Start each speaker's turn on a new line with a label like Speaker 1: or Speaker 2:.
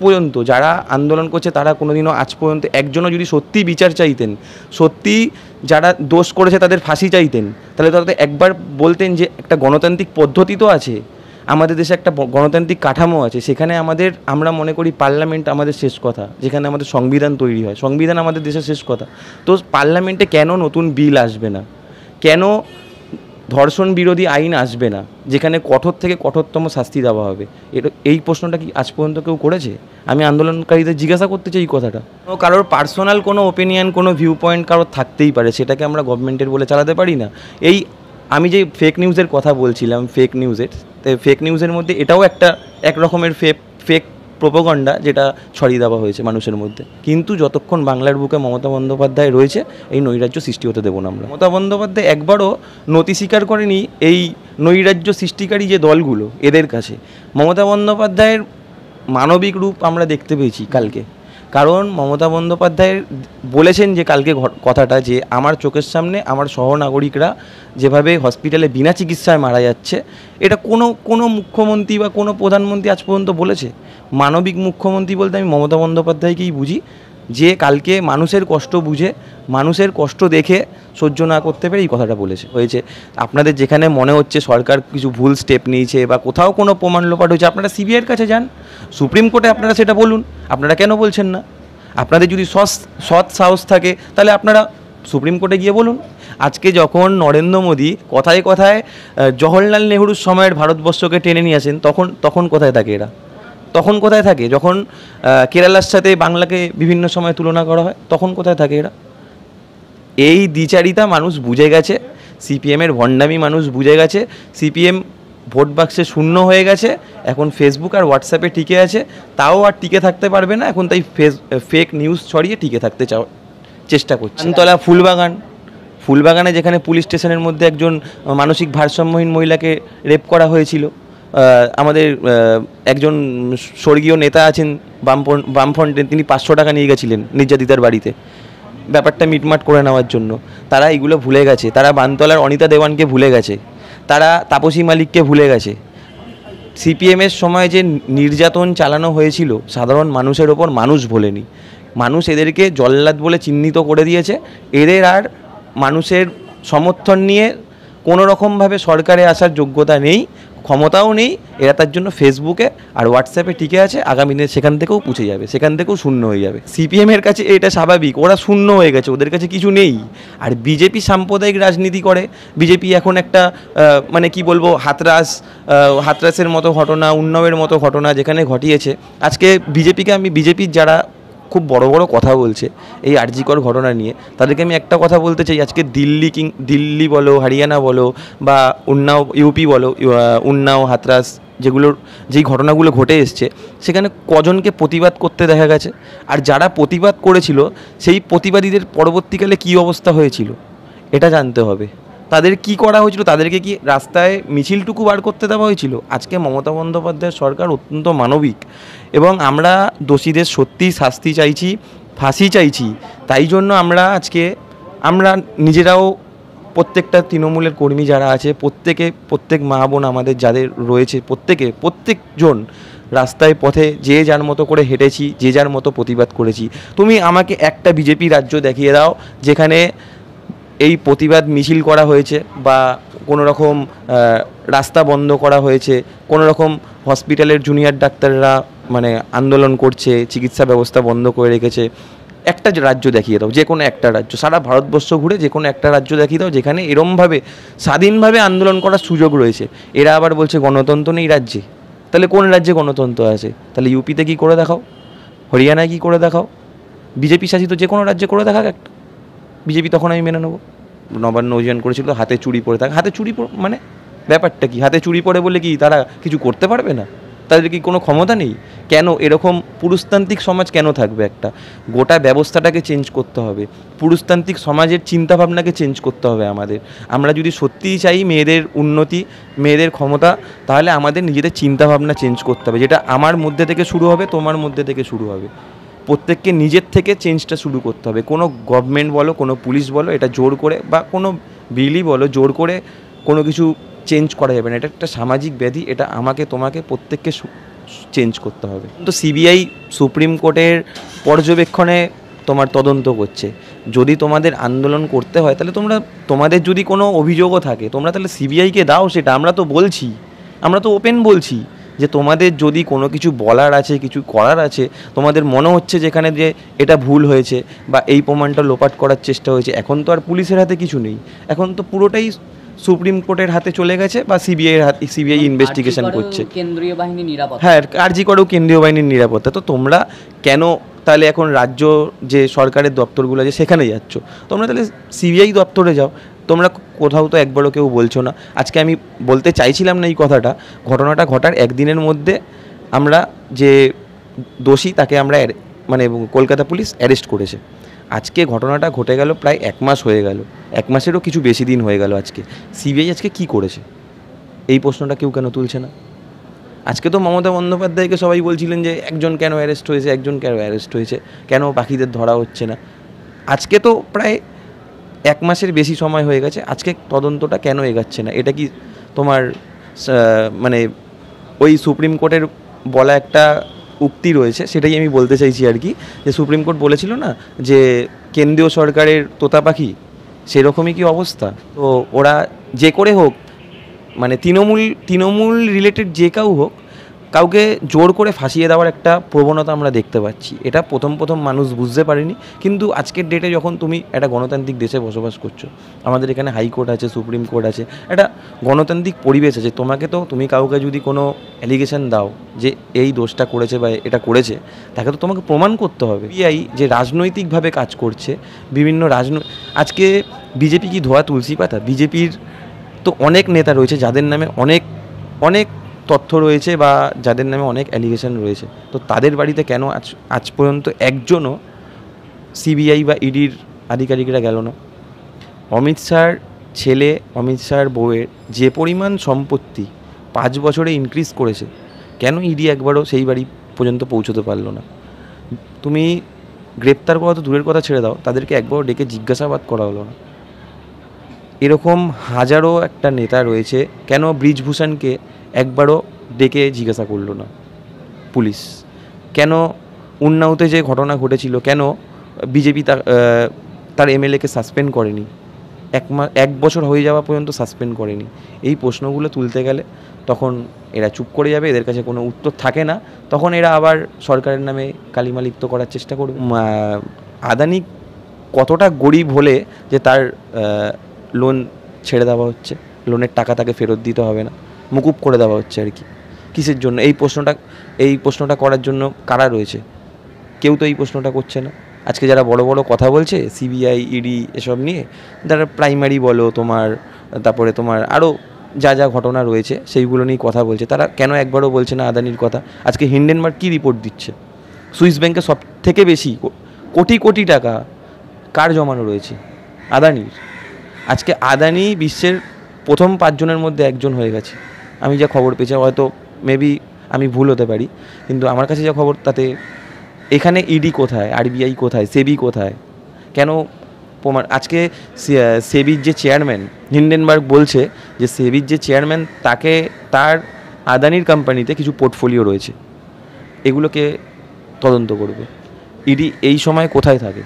Speaker 1: পর্যন্ত যারা আন্দোলন করছে তারা কোনোদিনও আজ পর্যন্ত একজনও যদি সত্যি বিচার চাইতেন, সত্যি যারা দোষ করেছে তাদের ফাঁসি চাইতেন, তাহলে তাদের একবার বলতেন যে একটা গণতান্ত্রিক পদ্ধতি তো আছে, আমাদের দেশে একটা গণতান্ত্রিক কাঠামো আছে, সেখানে আমরা মনে করি পার্লামেন্ট আমাদের শেষ কথা, যেখানে আমাদের সংবিধান তৈরি হয়, সংবিধান আমাদের দেশের শেষ কথা। তো পার্লামেন্টে কেন নতুন বিল আসবে না, কেন ধর্ষণ বিরোধী আইন আসবে না, যেখানে কঠোর থেকে কঠোরতম শাস্তি দেওয়া হবে? এই প্রশ্নটা কি আজ পর্যন্ত কেউ করেছে? আমি আন্দোলনকারীদের জিজ্ঞাসা করতে চাই এই কথাটা। কারোর পার্সোনাল কোনো ওপিনিয়ন, কোনো ভিউ পয়েন্ট কারোর থাকতেই পারে, সেটাকে আমরা গভর্নমেন্টের বলে চালাতে পারি না। আমি যে ফেক নিউজের কথা বলছিলাম, ফেক নিউজের মধ্যে এটাও এক রকমের ফেক প্রোপাগান্ডা যেটা ছড়িয়ে দেওয়া হয়েছে মানুষের মধ্যে। কিন্তু যতক্ষণ বাংলার বুকে মমতা বন্দ্যোপাধ্যায় রয়েছে, এই নৈরাজ্য সৃষ্টি হতে দেবো না আমরা। মমতা বন্দ্যোপাধ্যায় একবারও নতি স্বীকার করেনি এই নৈরাজ্য সৃষ্টিকারী যে দলগুলো, এদের কাছে মমতা বন্দ্যোপাধ্যায়ের মানবিক রূপ আমরা দেখতে পেয়েছি কালকে। কারণ মমতা বন্দ্যোপাধ্যায় বলেছেন যে কালকে কথাটা, যে আমার চোখের সামনে আমার সহনাগরিকরা যেভাবে হসপিটালে বিনা চিকিৎসায় মারা যাচ্ছে, এটা কোনো মুখ্যমন্ত্রী বা কোনো প্রধানমন্ত্রী আজ পর্যন্ত বলেছে? মানবিক মুখ্যমন্ত্রী বলতে আমি মমতা বন্দ্যোপাধ্যায়কেই বুঝি, যে কালকে মানুষের কষ্ট বুঝে, মানুষের কষ্ট দেখে সহ্য না করতে পেরে এই কথাটা হয়েছে। আপনাদের যেখানে মনে হচ্ছে সরকার কিছু ভুল স্টেপ নিয়েছে বা কোথাও কোনো প্রমাণ লোপাট হয়েছে, আপনারা সিবিআইয়ের কাছে যান, সুপ্রিম কোর্টে আপনারা সেটা বলুন। আপনারা কেন বলছেন না? আপনাদের যদি সৎ সাহস থাকে তাহলে আপনারা সুপ্রিম কোর্টে গিয়ে বলুন। আজকে যখন নরেন্দ্র মোদী কথায় কথায় জওহরলাল নেহরুর সময়ের ভারতবর্ষকে টেনে নিয়ে আসেন, তখন কোথায় থাকে এরা? তখন কোথায় থাকে যখন কেরালার সাথে বাংলাকে বিভিন্ন সময় তুলনা করা হয়? তখন কোথায় থাকে এরা? এই দ্বিচারিতা মানুষ বুঝে গেছে, সিপিএমের ভণ্ডামি মানুষ বুঝে গেছে। সিপিএম ভোট বাক্সে শূন্য হয়ে গেছে, এখন ফেসবুক আর হোয়াটসঅ্যাপে টিকে আছে, তাও আর টিকে থাকতে পারবে না এখন। তাই ফেক নিউজ ছড়িয়ে টিকে থাকতে চেষ্টা করছে। আমতলা ফুলবাগানে যেখানে পুলিশ স্টেশনের মধ্যে একজন মানসিক ভারসাম্যহীন মহিলাকে রেপ করা হয়েছিল, আমাদের একজন স্বর্গীয় নেতা আছেন বামফ্রন্টের, তিনি 500 টাকা নিয়ে গেছিলেন নির্যাতিতার বাড়িতে ব্যাপারটা মিটমাট করে নেওয়ার জন্য। তারা এগুলো ভুলে গেছে, তারা বানতলার অনিতা দেওয়ানকে ভুলে গেছে, তারা তাপসী মালিককে ভুলে গেছে। সিপিএমের সময় যে নির্যাতন চালানো হয়েছিল সাধারণ মানুষের ওপর, মানুষ ভোলেনি। মানুষ এদেরকে জল্লাদ বলে চিহ্নিত করে দিয়েছে। এদের আর মানুষের সমর্থন নিয়ে কোনো রকমভাবে সরকারে আসার যোগ্যতা নেই, ক্ষমতাও নেই। এরা তার জন্য ফেসবুকে আর হোয়াটসঅ্যাপে টিকে আছে, আগামী দিনে সেখান থেকেও পুছে যাবে, সেখান থেকেও শূন্য হয়ে যাবে। সিপিএমের কাছে এটা স্বাভাবিক, ওরা শূন্য হয়ে গেছে, ওদের কাছে কিছু নেই। আর বিজেপি সাম্প্রদায়িক রাজনীতি করে। বিজেপি এখন একটা মানে কি বলবো, হাতরাসের মতো ঘটনা, উন্নবের মতো ঘটনা যেখানে ঘটিয়েছে। আজকে বিজেপির যারা খুব বড় বড় কথা বলছে এই আরজিকর ঘটনা নিয়ে, তাদেরকে আমি একটা কথা বলতে চাই। আজকে দিল্লি বলো, হরিয়ানা বলো বা উন্নাও ইউপি বলো, উন্নাও হাতরাস যেই ঘটনাগুলো ঘটে এসছে, সেখানে কজনকে প্রতিবাদ করতে দেখা গেছে? আর যারা প্রতিবাদ করেছিল সেই প্রতিবাদীদের পরবর্তীকালে কী অবস্থা হয়েছিল এটা জানতে হবে। তাদের কি করা হয়েছিল? তাদেরকে কি রাস্তায় মিছিলটুকু বার করতে দেওয়া হয়েছিল? আজকে মমতা বন্দ্যোপাধ্যায়ের সরকার অত্যন্ত মানবিক, এবং আমরা দোষীদের সত্যিই শাস্তি চাইছি, ফাঁসি চাইছি। তাই জন্য আমরা নিজেরাও, প্রত্যেকটা তৃণমূলের কর্মী যারা আছে, প্রত্যেক মা বোন আমাদের যাদের রয়েছে, প্রত্যেকজন রাস্তায় পথে যে যার মতো করে হেঁটেছি, যে যার মতো প্রতিবাদ করেছি। তুমি আমাকে একটা বিজেপি রাজ্য দেখিয়ে দাও যেখানে এই প্রতিবাদ মিছিল করা হয়েছে বা কোনো রকম রাস্তা বন্ধ করা হয়েছে, কোনো রকম হসপিটালের জুনিয়র ডাক্তাররা মানে আন্দোলন করছে, চিকিৎসা ব্যবস্থা বন্ধ করে রেখেছে। একটা রাজ্য দেখিয়ে দাও, যে কোনো একটা রাজ্য, সারা ভারতবর্ষ ঘুরে যে কোনো একটা রাজ্য দেখিয়ে দাও যেখানে এরমভাবে স্বাধীনভাবে আন্দোলন করার সুযোগ রয়েছে। এরা আবার বলছে গণতন্ত্র নেই রাজ্যে। তাহলে কোন রাজ্যে গণতন্ত্র আছে? তাহলে ইউপিতে কী করে দেখাও, হরিয়ানায় কী করে দেখাও, বিজেপি শাসিত যে কোনো রাজ্যে করে দেখাক একটা। বিজেপি তখন আমি মেনে নেবো। নবান্ন অভিযান করেছিল, হাতে চুড়ি পরে থাকে। হাতে চুড়ি মানে ব্যাপারটা কি? হাতে চুড়ি পরে বলে কি তারা কিছু করতে পারবে না? তাদের কি কোনো ক্ষমতা নেই? কেন এরকম পুরুষতান্ত্রিক সমাজ কেন থাকবে? একটা গোটা ব্যবস্থাটাকে চেঞ্জ করতে হবে, পুরুষতান্ত্রিক সমাজের চিন্তাভাবনাকে চেঞ্জ করতে হবে আমাদের। আমরা যদি সত্যিই চাই মেয়েদের উন্নতি, মেয়েদের ক্ষমতা, তাহলে আমাদের নিজেদের চিন্তাভাবনা চেঞ্জ করতে হবে, যেটা আমার মধ্যে থেকে শুরু হবে, তোমার মধ্যে থেকে শুরু হবে। প্রত্যেককে নিজের থেকে চেঞ্জটা শুরু করতে হবে। কোনো গভর্নমেন্ট বলো, কোনো পুলিশ বলো, এটা জোর করে বা কোনো বিলই বলো, জোর করে কোনো কিছু চেঞ্জ করা যাবে না। এটা একটা সামাজিক ব্যাধি, এটা আমাকে তোমাকে প্রত্যেককে চেঞ্জ করতে হবে। তো সিবিআই সুপ্রিম কোর্টের পর্যবেক্ষণে তোমার তদন্ত করছে। যদি তোমাদের আন্দোলন করতে হয় তাহলে তোমাদের যদি কোনো অভিযোগও থাকে তোমরা তাহলে সিবিআইকে দাও, সেটা আমরা তো বলছি, আমরা তো ওপেন বলছি যে তোমাদের যদি কোনো কিছু বলার আছে, কিছু করার আছে, তোমাদের মনে হচ্ছে যেখানে যে এটা ভুল হয়েছে বা এই প্রমাণটা লোপাট করার চেষ্টা হয়েছে, এখন তো আর পুলিশের হাতে কিছু নেই, এখন তো পুরোটাই সুপ্রিম কোর্টের হাতে চলে গেছে বা সিবিআই ইনভেস্টিগেশন করছে।
Speaker 2: কেন্দ্রীয় বাহিনী নিরাপত্তা,
Speaker 1: হ্যাঁ, আরজি করেও কেন্দ্রীয় বাহিনীর নিরাপত্তা। তো তোমরা কেন তাহলে এখন রাজ্য যে সরকারের দপ্তরগুলো আছে সেখানে যাচ্ছ? তোমরা তাহলে সিবিআই দপ্তরে যাও। তোমরা কোথাও তো একবারও কেউ বলছো না। আজকে আমি বলতে চাইছিলাম না এই কথাটা, ঘটনাটা ঘটার একদিনের মধ্যে আমরা যে দোষী তাকে আমরা মানে কলকাতা পুলিশ অ্যারেস্ট করেছে। আজকে ঘটনাটা ঘটে গেল প্রায় 1 মাস হয়ে গেল, 1 মাসেরও কিছু বেশি দিন হয়ে গেল। আজকে সিবিআই আজকে কী করেছে এই প্রশ্নটা কেউ কেন তুলছে না? আজকে তো মমতা বন্দ্যোপাধ্যায়কে সবাই বলছিলেন যে একজন কেন অ্যারেস্ট হয়েছে, একজন কেন অ্যারেস্ট হয়েছে, কেন বাকিদের ধরা হচ্ছে না। আজকে তো প্রায় 1 মাসের বেশি সময় হয়ে গেছে, আজকে তদন্তটা কেন এগাচ্ছে না? এটা কি তোমার মানে ওই সুপ্রিম কোর্টের বলা একটা উক্তি রয়েছে, সেটাই আমি বলতে চাইছি আর কি, যে সুপ্রিম কোর্ট বলেছিল না যে কেন্দ্রীয় সরকারের তোতা পাখি, সেরকমই কি অবস্থা? তো ওরা যে করে হোক, মানে তৃণমূল রিলেটেড যে কেউ হোক, কাউকে জোর করে ফাঁসিয়ে দেওয়ার একটা প্রবণতা আমরা দেখতে পাচ্ছি। এটা প্রথম মানুষ বুঝতে পারেনি, কিন্তু আজকের ডেটে যখন তুমি একটা গণতান্ত্রিক দেশে বসবাস করছো, আমাদের এখানে হাইকোর্ট আছে, সুপ্রিম কোর্ট আছে, একটা গণতান্ত্রিক পরিবেশ আছে, তুমি কাউকে যদি কোনো অ্যালিগেশন দাও যে এই দোষটা করেছে বা এটা করেছে, তাকে তো তোমাকে প্রমাণ করতে হবে। সিবিআই যে রাজনৈতিকভাবে কাজ করছে, বিভিন্ন আজকে বিজেপি কি ধোয়া তুলসী পাতা? বিজেপির তো অনেক নেতা রয়েছে যাদের নামে অনেক তথ্য রয়েছে বা যাদের নামে অনেক অ্যালিগেশন রয়েছে, তো তাদের বাড়িতে কেন আজ পর্যন্ত একজনও সিবিআই বা ইডির আধিকারিকরা গেল না? অমিত শাহর ছেলে, অমিত শাহর বউয়ের যে পরিমাণ সম্পত্তি 5 বছরে ইনক্রিজ করেছে, কেন ইডি একবারও সেই বাড়ি পর্যন্ত পৌঁছতে পারলো না? তুমি গ্রেপ্তার করা তো দূরের কথা ছেড়ে দাও, তাদেরকে একবারও ডেকে জিজ্ঞাসাবাদ করা হলো না। এরকম হাজারো একটা নেতা রয়েছে, কেন ব্রিজভূষণকে একবারও ডেকে জিজ্ঞাসা করলো না পুলিশ? কেন উন্নাওতে যে ঘটনা ঘটেছিল, কেন বিজেপি তার এমএলএকে সাসপেন্ড করেনি? 1 বছর হয়ে যাওয়া পর্যন্ত সাসপেন্ড করেনি। এই প্রশ্নগুলো তুলতে গেলে তখন এরা চুপ করে যাবে, এদের কাছে কোনো উত্তর থাকে না, তখন এরা আবার সরকারের নামে কালিমালিপ্ত করার চেষ্টা করবে। আদানি কতটা গরিব হলে যে তার লোন ছেড়ে দেওয়া হচ্ছে, লোনের টাকা তাকে ফেরত দিতে হবে না, মুকুব করে দেওয়া হচ্ছে আর কি? কিসের জন্য? এই প্রশ্নটা করার জন্য কারা রয়েছে? কেউ তো এই প্রশ্নটা করছে না। আজকে যারা বড় বড় কথা বলছে সিবিআই, ইডি এসব নিয়ে, যারা প্রাইমারি বলো তারপরে তোমার আরও যা ঘটনা রয়েছে সেইগুলো নিয়ে কথা বলছে, তারা কেন একবারও বলছে না আদানির কথা? আজকে হিন্ডেনবার্গ কী রিপোর্ট দিচ্ছে? সুইস ব্যাংকে সব থেকে বেশি কোটি টাকা কার জমানো রয়েছে? আদানির। আজকে আদানি বিশ্বের প্রথম 5 জনের মধ্যে একজন হয়ে গেছে, আমি যা খবর পেয়েছি, হয়তো মেবি আমি ভুল হতে পারি, কিন্তু আমার কাছে যা খবর তাতে এখানে ইডি কোথায়, আরবিআই কোথায়, সেবি কোথায়? কেন আজকে সেবির যে চেয়ারম্যান হিন্ডেনবার্গ বলছে যে সেবির যে চেয়ারম্যান তার আদানির কোম্পানিতে কিছু পোর্টফোলিও রয়েছে, এগুলোকে তদন্ত করবে। ইডি এই সময় কোথায় থাকে?